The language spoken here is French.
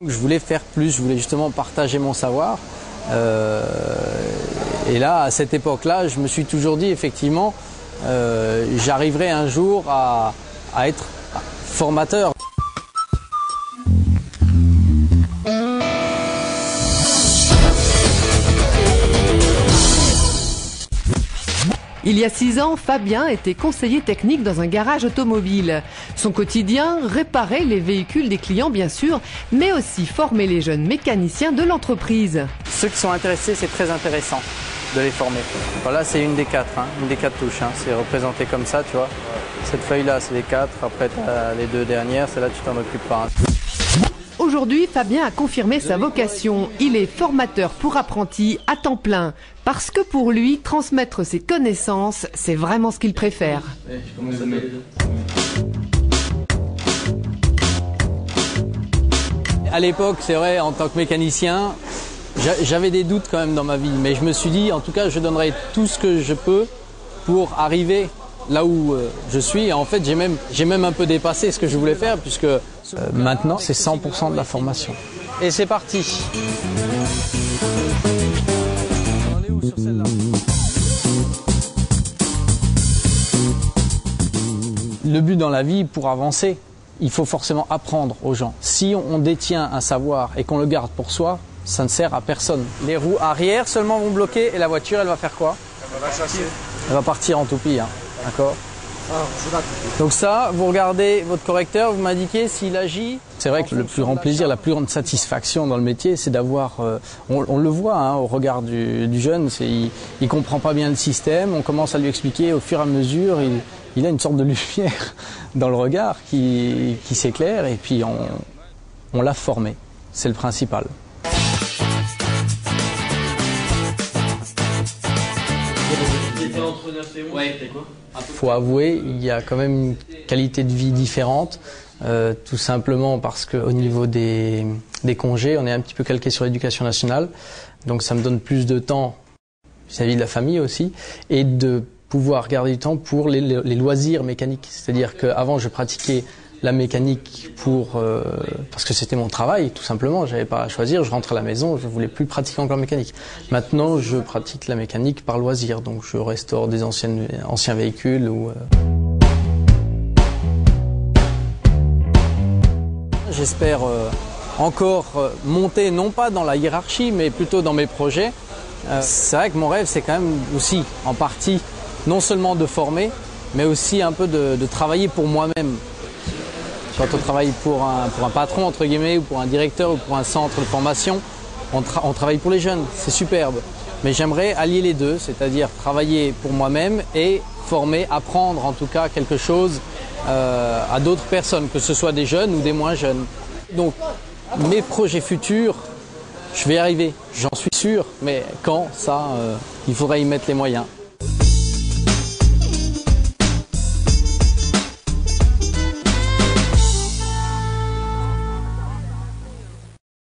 Je voulais faire plus, je voulais justement partager mon savoir. Et là, à cette époque-là, je me suis toujours dit, effectivement, j'arriverai un jour à être formateur. Il y a 6 ans, Fabien était conseiller technique dans un garage automobile. Son quotidien, réparer les véhicules des clients bien sûr, mais aussi former les jeunes mécaniciens de l'entreprise. Ceux qui sont intéressés, c'est très intéressant de les former. Voilà, c'est une des 4, une des 4 touches. C'est représenté comme ça, tu vois. Cette feuille-là, c'est les 4. Après, tu as les 2 dernières, celle-là, tu t'en occupes pas. Aujourd'hui, Fabien a confirmé sa vocation. Il est formateur pour apprentis à temps plein. Parce que pour lui, transmettre ses connaissances, c'est vraiment ce qu'il préfère. À l'époque, c'est vrai, en tant que mécanicien, j'avais des doutes quand même dans ma vie. Mais je me suis dit, en tout cas, je donnerai tout ce que je peux pour arriver là où je suis. Et en fait, j'ai même un peu dépassé ce que je voulais faire, puisque maintenant, c'est 100% de la formation. Et c'est parti. On est où sur celle-là ? Le but dans la vie, pour avancer, il faut forcément apprendre aux gens. Si on détient un savoir et qu'on le garde pour soi, ça ne sert à personne. Les roues arrière seulement vont bloquer et la voiture, elle va faire quoi ? Elle va chasser. Elle va partir en toupie, d'accord ? Donc ça, vous regardez votre correcteur, vous m'indiquez s'il agit. C'est vrai que le plus grand plaisir, la plus grande satisfaction dans le métier, c'est d'avoir, on le voit au regard du jeune, il comprend pas bien le système, on commence à lui expliquer au fur et à mesure, il a une sorte de lumière dans le regard qui s'éclaire et puis on l'a formé, c'est le principal. Il faut avouer, il y a quand même une qualité de vie différente, tout simplement parce qu'au niveau des congés, on est un petit peu calqué sur l'éducation nationale, donc ça me donne plus de temps vis-à-vis de la famille aussi, et de pouvoir garder du temps pour les loisirs mécaniques. C'est-à-dire qu'avant, je pratiquais la mécanique parce que c'était mon travail, tout simplement. J'avais pas à choisir. Je rentrais à la maison, je voulais plus pratiquer encore mécanique. Maintenant, je pratique la mécanique par loisir. Donc, je restaure des anciens véhicules ou. J'espère encore monter, non pas dans la hiérarchie, mais plutôt dans mes projets. C'est vrai que mon rêve, c'est quand même aussi, en partie, non seulement de former, mais aussi un peu de travailler pour moi-même. Quand on travaille pour un patron, entre guillemets, ou pour un directeur, ou pour un centre de formation, on travaille pour les jeunes, c'est superbe. Mais j'aimerais allier les deux, c'est-à-dire travailler pour moi-même et former, apprendre en tout cas quelque chose à d'autres personnes, que ce soit des jeunes ou des moins jeunes. Donc mes projets futurs, je vais y arriver, j'en suis sûr, mais quand, ça, il faudrait y mettre les moyens.